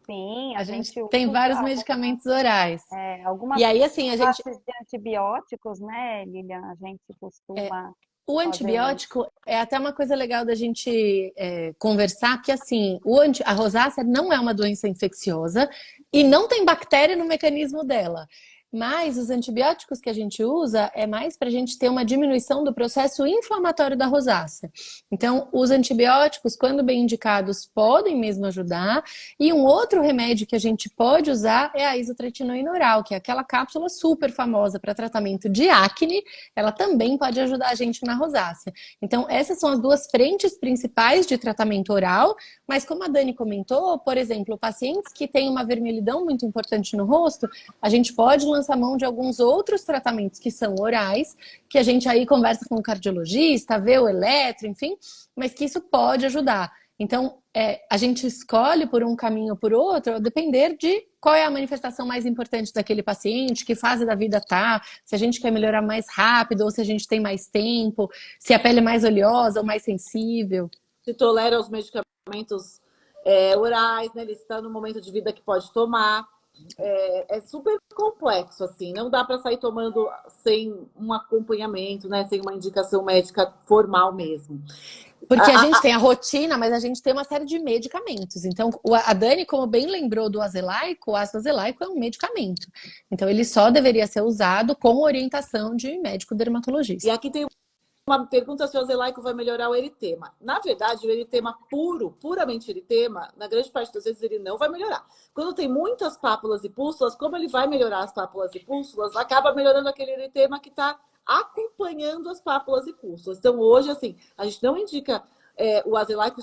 Sim, A gente usa tem vários medicamentos orais. algumas E aí, assim, a gente. classes de antibióticos, né, Lilian? A gente costuma O fazer uso. antibiótico é até uma coisa legal da gente conversar, que assim, a rosácea não é uma doença infecciosa e não tem bactéria no mecanismo dela. Mas os antibióticos que a gente usa é mais para a gente ter uma diminuição do processo inflamatório da rosácea. Então, os antibióticos, quando bem indicados, podem mesmo ajudar. E um outro remédio que a gente pode usar é a isotretinoína oral, que é aquela cápsula super famosa para tratamento de acne. Ela também pode ajudar a gente na rosácea. Então, essas são as duas frentes principais de tratamento oral. Mas como a Dani comentou, por exemplo, pacientes que têm uma vermelhidão muito importante no rosto, a gente pode lançar mão de alguns outros tratamentos que são orais, que a gente aí conversa com o cardiologista, vê o eletro, enfim, mas que isso pode ajudar. Então, a gente escolhe por um caminho ou por outro, a depender de qual é a manifestação mais importante daquele paciente, que fase da vida tá, se a gente quer melhorar mais rápido ou se a gente tem mais tempo, se a pele é mais oleosa ou mais sensível. Se tolera os medicamentos orais, né? Ele está no momento de vida que pode tomar. É super complexo, assim. Não dá para sair tomando sem um acompanhamento, né? Sem uma indicação médica formal mesmo. Porque a gente tem a rotina, mas a gente tem uma série de medicamentos. Então, a Dani, como bem lembrou do azelaico, o ácido azelaico é um medicamento. Então, ele só deveria ser usado com orientação de médico dermatologista. E aqui tem uma pergunta se o azelaico vai melhorar o eritema. Na verdade, o eritema puramente eritema, na grande parte das vezes ele não vai melhorar. Quando tem muitas pápulas e pústulas, como ele vai melhorar as pápulas e pústulas, acaba melhorando aquele eritema que está acompanhando as pápulas e pústulas. Então, hoje, assim, a gente não indica o azelaico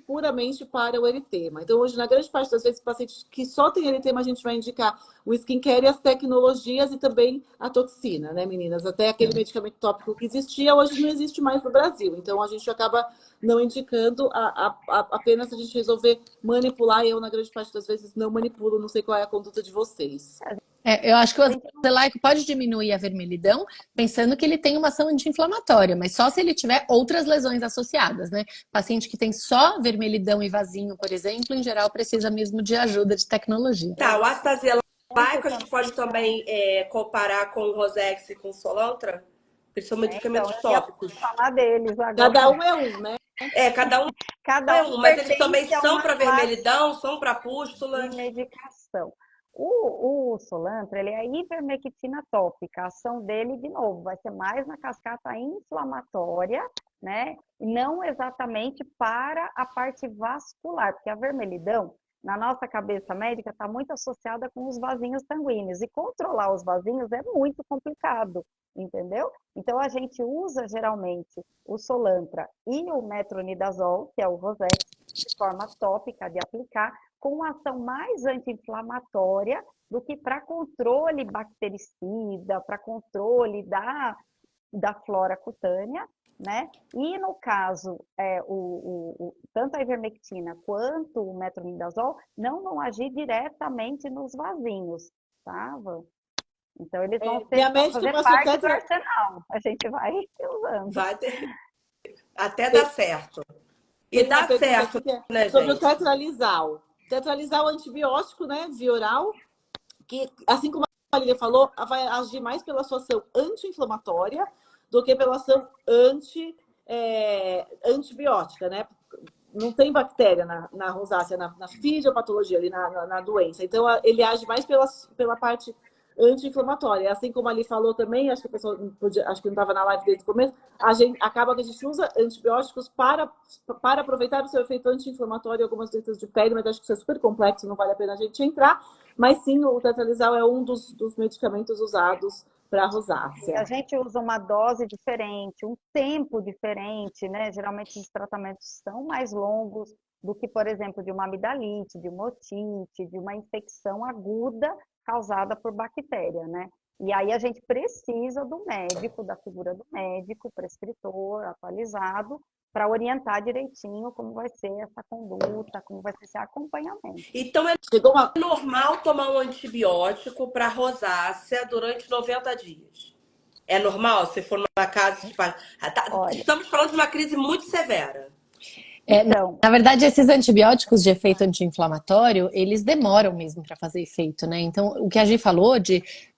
puramente para o eritema. Então, hoje, na grande parte das vezes, pacientes que só tem eritema, a gente vai indicar o skincare e as tecnologias e também a toxina, né, meninas? Até aquele medicamento tópico que existia, hoje não existe mais no Brasil. Então, a gente acaba não indicando apenas a gente resolver manipular. Eu, na grande parte das vezes, não manipulo. Não sei qual é a conduta de vocês. Eu acho que o azelaico pode diminuir a vermelhidão, pensando que ele tem uma ação anti-inflamatória, mas só se ele tiver outras lesões associadas, né? Paciente que tem só vermelhidão e vasinho, por exemplo, em geral precisa mesmo de ajuda de tecnologia. Tá, o ácido azelaico a gente pode também comparar com o Rosex e com o Solantra? Porque são medicamentos tópicos. Falar deles agora. Cada um é um, né? Cada um é um, mas eles também são para vermelhidão, são para pústulas. De medicação. O Solantra, ele é a ivermectina tópica. A ação dele, de novo, vai ser mais na cascata inflamatória, né? E não exatamente para a parte vascular, porque a vermelhidão, na nossa cabeça médica, está muito associada com os vasinhos sanguíneos. E controlar os vasinhos é muito complicado, entendeu? Então, a gente usa, geralmente, o Solantra e o metronidazol, que é o Rosex, de forma tópica de aplicar, com uma ação mais anti-inflamatória do que para controle bactericida, para controle da flora cutânea, né? E no caso, tanto a ivermectina quanto o metronidazol não vão agir diretamente nos vasinhos, tá? Então, eles vão fazer parte do arsenal. A gente vai usando. Vai ter... Até dar certo. E dá certo, né, sobre gente? o tetralizal. Tetralizal antibiótico, né, via oral, que, assim como a Lília falou, vai agir mais pela sua ação anti-inflamatória do que pela ação antibiótica, né? não tem bactéria na rosácea, na fisiopatologia, ali na doença. Então, ele age mais pela parte anti-inflamatória. Assim como ali falou também, acho que a pessoa acho que não estava na live desde o começo, acaba que a gente usa antibióticos para aproveitar o seu efeito anti-inflamatório em algumas doenças de pele, mas acho que isso é super complexo, não vale a pena a gente entrar. Mas sim, o tetralizal é um dos medicamentos usados para a rosácea. E a gente usa uma dose diferente, um tempo diferente, né? Geralmente os tratamentos são mais longos do que, por exemplo, de uma amidalite, de uma otite, de uma infecção aguda causada por bactéria, né? E aí a gente precisa do médico, da figura do médico, prescritor, atualizado, para orientar direitinho como vai ser essa conduta, como vai ser esse acompanhamento. Então é normal tomar um antibiótico para rosácea durante 90 dias? É normal se for numa casa... Estamos falando de uma crise muito severa. Então, na verdade, esses antibióticos de efeito anti-inflamatório, eles demoram mesmo para fazer efeito, né? Então, o que a gente falou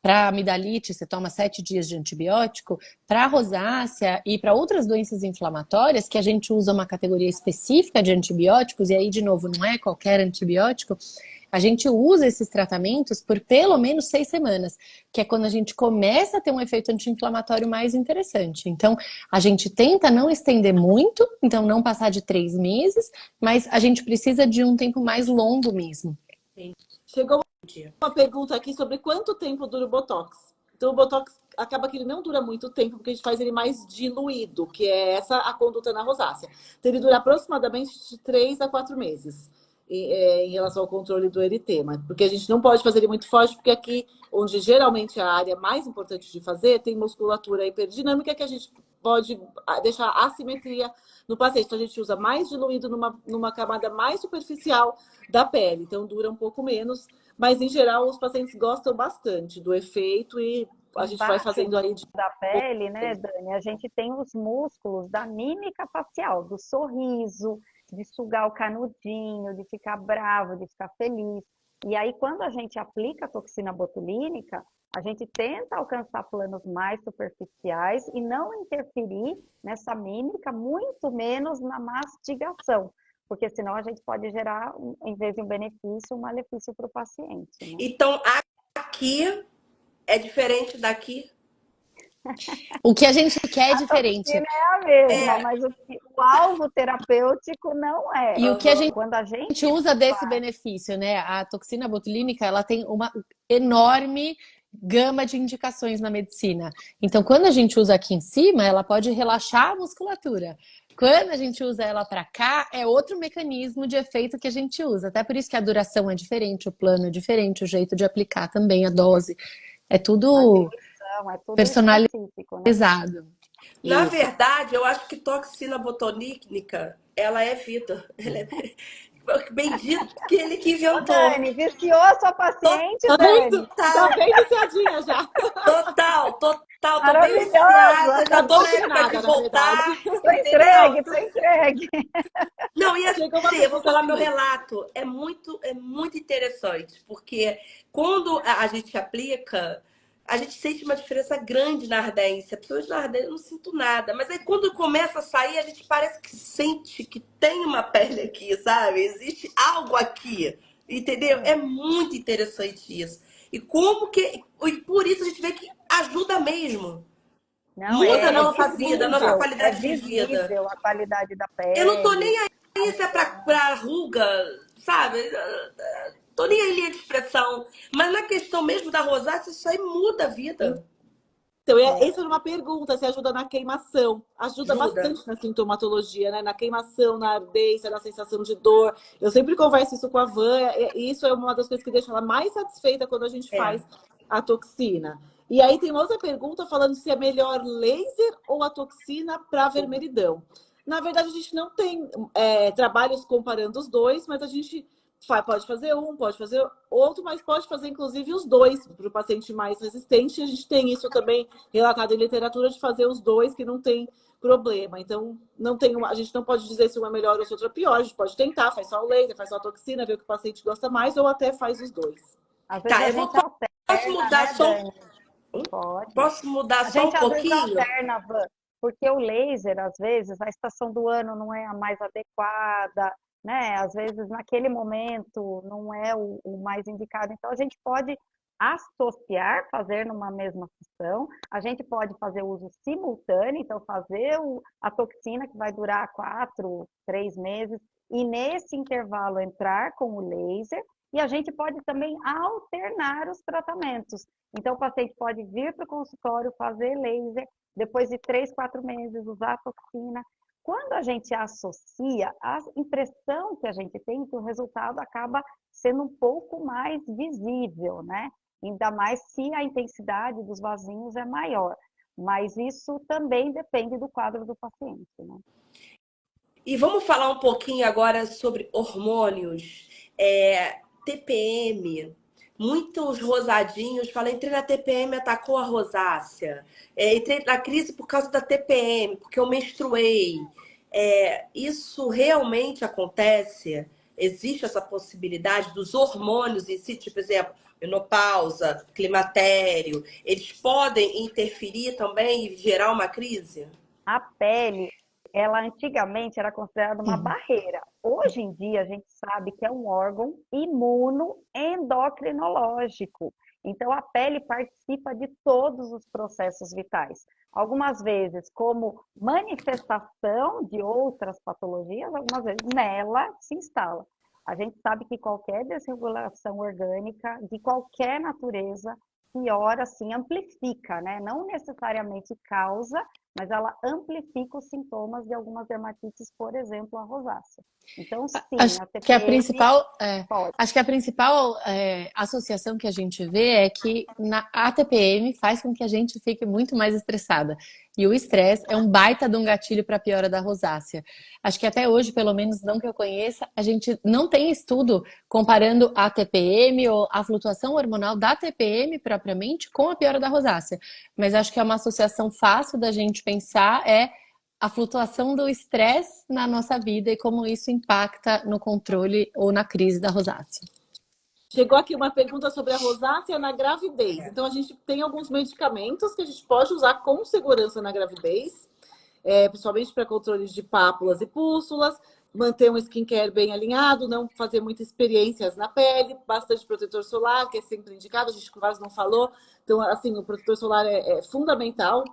para amidalite, você toma 7 dias de antibiótico, para rosácea e para outras doenças inflamatórias, que a gente usa uma categoria específica de antibióticos, e aí, de novo, não é qualquer antibiótico, a gente usa esses tratamentos por pelo menos 6 semanas, que é quando a gente começa a ter um efeito anti-inflamatório mais interessante. Então, a gente tenta não estender muito, então não passar de 3 meses, mas a gente precisa de um tempo mais longo mesmo. Chegou uma pergunta aqui sobre quanto tempo dura o Botox. Então, o Botox acaba que ele não dura muito tempo, porque a gente faz ele mais diluído, que é essa a conduta na rosácea. Então, ele dura aproximadamente de 3 a 4 meses. Em relação ao controle do eritema, porque a gente não pode fazer ele muito forte, porque aqui, onde geralmente a área mais importante de fazer, tem musculatura hiperdinâmica que a gente pode deixar assimetria no paciente. Então, a gente usa mais diluído numa camada mais superficial da pele, então dura um pouco menos, mas em geral os pacientes gostam bastante do efeito e a gente vai fazendo aí da pele, né, Dani? A gente tem os músculos da mímica facial, do sorriso, de sugar o canudinho, de ficar bravo, de ficar feliz. E aí, quando a gente aplica a toxina botulínica, a gente tenta alcançar planos mais superficiais e não interferir nessa mímica, muito menos na mastigação, porque senão a gente pode gerar, em vez de um benefício, um malefício para o paciente. Né? Então, aqui é diferente daqui? O que a gente quer é diferente. A é a mesma, mas o alvo terapêutico não é. E o que a gente, quando a gente usa desse benefício, né? A toxina botulínica, ela tem uma enorme gama de indicações na medicina. Então, quando a gente usa aqui em cima, ela pode relaxar a musculatura. Quando a gente usa ela para cá, é outro mecanismo de efeito que a gente usa. Até por isso que a duração é diferente, o plano é diferente, o jeito de aplicar também, a dose. É tudo personalizado. Na verdade, eu acho que toxina botulínica, ela é vida. Ela é... Bendito que ele que inventou. Dani, viciou a sua paciente, Dani. Tá bem viciadinha já. Total. Tô bem viciada, já tô de voltar. Tô entregue. Não, e assim, eu vou falar meu relato. É muito interessante, porque quando a gente aplica, a gente sente uma diferença grande na ardência. Principalmente na ardência eu não sinto nada. Mas aí quando começa a sair, a gente parece que sente que tem uma pele aqui, sabe? Existe algo aqui, entendeu? É muito interessante isso. E por isso a gente vê que ajuda mesmo. Muda a nossa vida, a nossa qualidade de vida. A qualidade da pele. Eu não tô nem aí se é pra ruga, sabe? Tô nem aí linha de expressão. Mas na questão mesmo da rosácea, isso aí muda a vida. Então, essa era uma pergunta, se ajuda na queimação. Ajuda bastante na sintomatologia, né? Na queimação, na ardência, na sensação de dor. Eu sempre converso isso com a Van, e isso é uma das coisas que deixa ela mais satisfeita quando a gente faz a toxina. E aí tem uma outra pergunta falando se é melhor laser ou a toxina para vermelhidão. Na verdade, a gente não tem trabalhos comparando os dois, mas a gente pode fazer um, pode fazer outro, mas pode fazer inclusive os dois para o paciente mais resistente. A gente tem isso também relatado em literatura de fazer os dois, que não tem problema. Então, a gente não pode dizer se um é melhor ou se outro é pior. A gente pode tentar, faz só o laser, faz só a toxina, ver o que o paciente gosta mais, ou até faz os dois. Tá, eu posso mudar só um pouquinho? Alterna, porque o laser, às vezes, a estação do ano não é a mais adequada, né? Às vezes, naquele momento, não é o mais indicado. Então, a gente pode associar, fazer numa mesma sessão. A gente pode fazer uso simultâneo, então fazer a toxina que vai durar 4, 3 meses, e nesse intervalo entrar com o laser, e a gente pode também alternar os tratamentos. Então, o paciente pode vir para o consultório, fazer laser, depois de 3, 4 meses usar a toxina. Quando a gente associa, a impressão que a gente tem que o resultado acaba sendo um pouco mais visível, né? Ainda mais se a intensidade dos vasinhos é maior. Mas isso também depende do quadro do paciente, né? E vamos falar um pouquinho agora sobre hormônios, TPM. Muitos rosadinhos falam, entrei na TPM, atacou a rosácea. Entrei na crise por causa da TPM, porque eu menstruei. Isso realmente acontece? Existe essa possibilidade dos hormônios em si, tipo, por exemplo, menopausa, climatério, eles podem interferir também e gerar uma crise? A pele, ela antigamente era considerada uma barreira. Hoje em dia, a gente sabe que é um órgão imunoendocrinológico. Então, a pele participa de todos os processos vitais. Algumas vezes como manifestação de outras patologias, algumas vezes nela se instala. A gente sabe que qualquer desregulação orgânica, de qualquer natureza, piora, assim, amplifica, né? Não necessariamente causa, mas ela amplifica os sintomas de algumas dermatites, por exemplo, a rosácea. Então, sim, Acho a que a TPM principal, pode. acho que a principal associação que a gente vê é que a TPM faz com que a gente fique muito mais estressada. E o estresse é um baita de um gatilho para a piora da rosácea. Acho que até hoje, pelo menos não que eu conheça, a gente não tem estudo comparando a TPM ou a flutuação hormonal da TPM propriamente com a piora da rosácea. Mas acho que é uma associação fácil da gente pensar a flutuação do estresse na nossa vida e como isso impacta no controle ou na crise da rosácea. Chegou aqui uma pergunta sobre a rosácea na gravidez. Então, a gente tem alguns medicamentos que a gente pode usar com segurança na gravidez, principalmente para controles de pápulas e pústulas, manter um skincare bem alinhado, não fazer muitas experiências na pele, bastante protetor solar, que é sempre indicado, a gente quase não falou. Então, assim, o protetor solar é fundamental.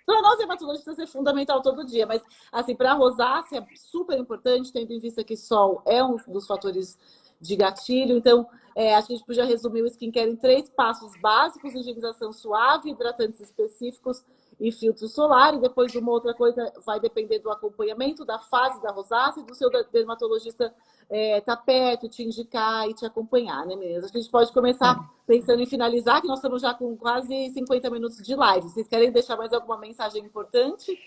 Para nós, dermatologistas, é fundamental todo dia, mas, assim, para a rosácea, super importante, tendo em vista que sol é um dos fatores de gatilho. Então, acho que a gente podia resumir o skincare em 3 passos básicos: higienização suave, hidratantes específicos e filtro solar. E depois, uma outra coisa vai depender do acompanhamento, da fase da rosácea e do seu dermatologista estar perto, te indicar e te acompanhar, né, meninas? Acho que a gente pode começar pensando em finalizar, que nós estamos já com quase 50 minutos de live. Vocês querem deixar mais alguma mensagem importante?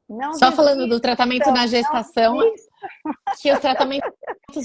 Não Só falando do desista, tratamento na não gestação, desista. que os tratamentos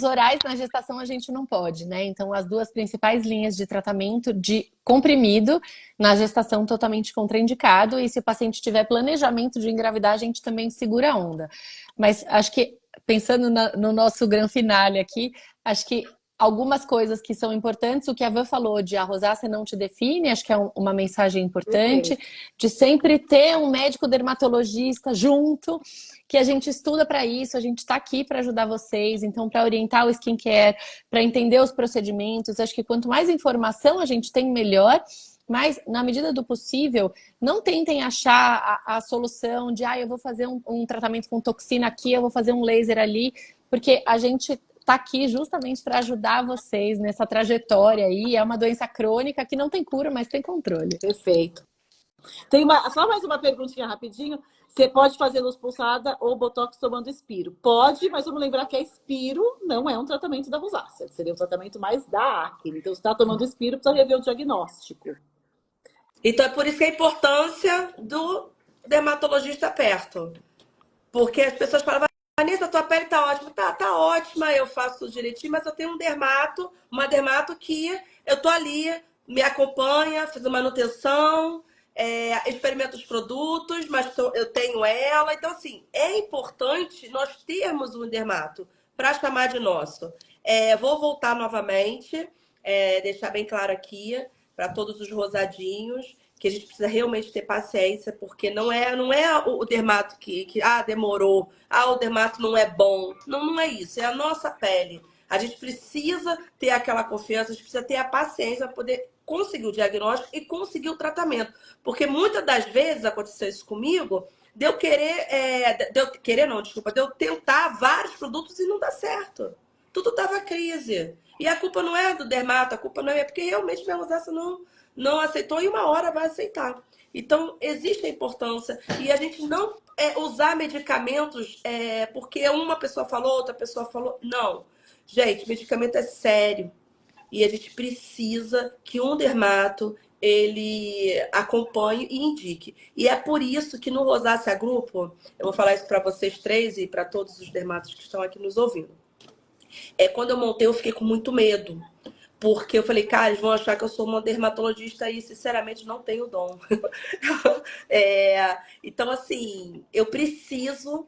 orais na gestação a gente não pode, né? Então, as 2 principais linhas de tratamento de comprimido na gestação totalmente contraindicado, e se o paciente tiver planejamento de engravidar, a gente também segura a onda. Mas acho que, pensando no nosso gran finale aqui, acho que algumas coisas que são importantes, o que a Van falou de a rosácea não te define, acho que é uma mensagem importante, de sempre ter um médico dermatologista junto, que a gente estuda para isso, a gente está aqui para ajudar vocês, então para orientar o skincare, para entender os procedimentos, acho que quanto mais informação a gente tem, melhor. Mas, na medida do possível, não tentem achar a solução de eu vou fazer um tratamento com toxina aqui, eu vou fazer um laser ali, porque a gente está aqui justamente para ajudar vocês nessa trajetória aí. É uma doença crônica que não tem cura, mas tem controle. Perfeito. Tem só mais uma perguntinha rapidinho. Você pode fazer luz pulsada ou botox tomando Espiro? Pode, mas vamos lembrar que a Espiro não é um tratamento da rosácea. Seria um tratamento mais da acne. Então, se está tomando Espiro, precisa rever o diagnóstico. Então, é por isso que a importância do dermatologista perto. Porque as pessoas falam, Vanessa, tua pele tá ótima. Tá ótima, eu faço direitinho, mas eu tenho uma dermato que eu tô ali, me acompanha, fiz manutenção, experimento os produtos, mas eu tenho ela. Então, assim, é importante nós termos um dermato para chamar de nosso. Vou voltar novamente, deixar bem claro aqui para todos os rosadinhos, que a gente precisa realmente ter paciência, porque não é o dermato que demorou, o dermato não é bom. Não, não é isso, é a nossa pele. A gente precisa ter aquela confiança, a gente precisa ter a paciência para poder conseguir o diagnóstico e conseguir o tratamento. Porque muitas das vezes aconteceu isso comigo, de eu tentar vários produtos e não dá certo. Tudo tava crise. E a culpa não é do dermato, a culpa não é porque realmente minha rosácea não aceitou e uma hora vai aceitar. Então, existe a importância e a gente não usar medicamentos porque uma pessoa falou, outra pessoa falou. Não. Gente, medicamento é sério. E a gente precisa que um dermato ele acompanhe e indique. E é por isso que no Rosácea Grupo, eu vou falar isso para vocês três e para todos os dermatos que estão aqui nos ouvindo. Quando eu montei, eu fiquei com muito medo. Porque eu falei, cara, eles vão achar que eu sou uma dermatologista e, sinceramente, não tenho dom. Então, assim, eu preciso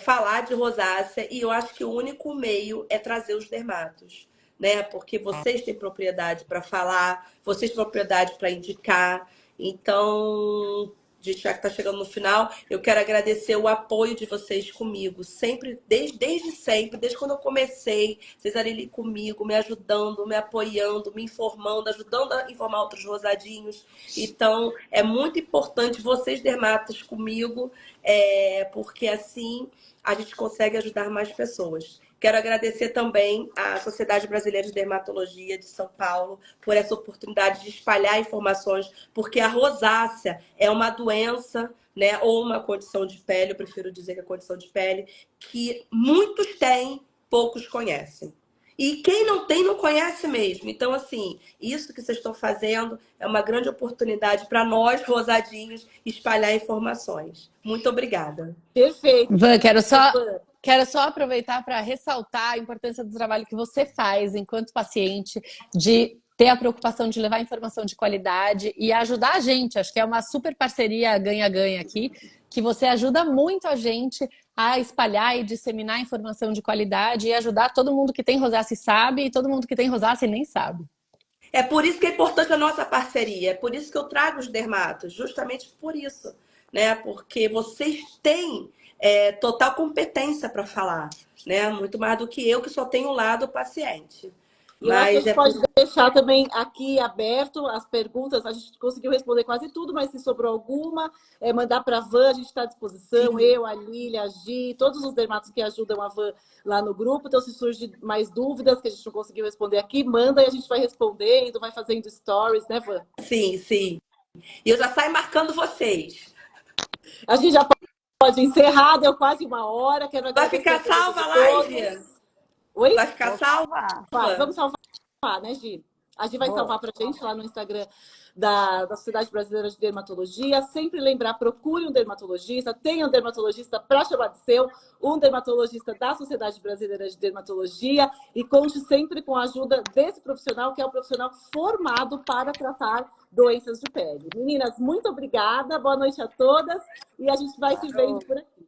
falar de rosácea e eu acho que o único meio é trazer os dermatos, né? Porque vocês têm propriedade para falar, vocês têm propriedade para indicar. Então, a gente já está chegando no final, eu quero agradecer o apoio de vocês comigo, sempre, desde sempre, desde quando eu comecei, vocês ali comigo, me ajudando, me apoiando, me informando, ajudando a informar outros rosadinhos. Então, é muito importante vocês, dermatos, comigo, porque assim a gente consegue ajudar mais pessoas. Quero agradecer também à Sociedade Brasileira de Dermatologia de São Paulo por essa oportunidade de espalhar informações, porque a rosácea é uma doença, né, ou uma condição de pele, eu prefiro dizer que é condição de pele, que muitos têm, poucos conhecem. E quem não tem, não conhece mesmo. Então, assim, isso que vocês estão fazendo é uma grande oportunidade para nós, rosadinhos, espalhar informações. Muito obrigada. Perfeito. Van, quero só aproveitar para ressaltar a importância do trabalho que você faz enquanto paciente, de ter a preocupação de levar informação de qualidade e ajudar a gente. Acho que é uma super parceria ganha-ganha aqui, que você ajuda muito a gente a espalhar e disseminar informação de qualidade e ajudar todo mundo que tem rosácea e sabe, e todo mundo que tem rosácea e nem sabe. É por isso que é importante a nossa parceria, é por isso que eu trago os dermatos, justamente por isso, né? Porque vocês têm total competência para falar, né? Muito mais do que eu, que só tenho o lado paciente. E eu acho que a gente pode deixar também aqui aberto as perguntas. A gente conseguiu responder quase tudo, mas se sobrou alguma, mandar para a Van, a gente está à disposição. Sim. Eu, a Lília, a Gi, todos os dermatos que ajudam a Van lá no grupo. Então, se surgir mais dúvidas que a gente não conseguiu responder aqui, manda e a gente vai respondendo, vai fazendo stories, né, Van? Sim, sim. E eu já saio marcando vocês. A gente já pode encerrar, deu quase uma hora. Quero vai ficar salva a live? Oi? Vai ficar salva? Vamos salvar, né, Gi? A Gi vai salvar pra gente lá no Instagram da Sociedade Brasileira de Dermatologia. Sempre lembrar, procure um dermatologista, tenha um dermatologista para chamar de seu, um dermatologista da Sociedade Brasileira de Dermatologia e conte sempre com a ajuda desse profissional, que é um profissional formado para tratar doenças de pele. Meninas, muito obrigada, boa noite a todas e a gente vai se vendo por aqui.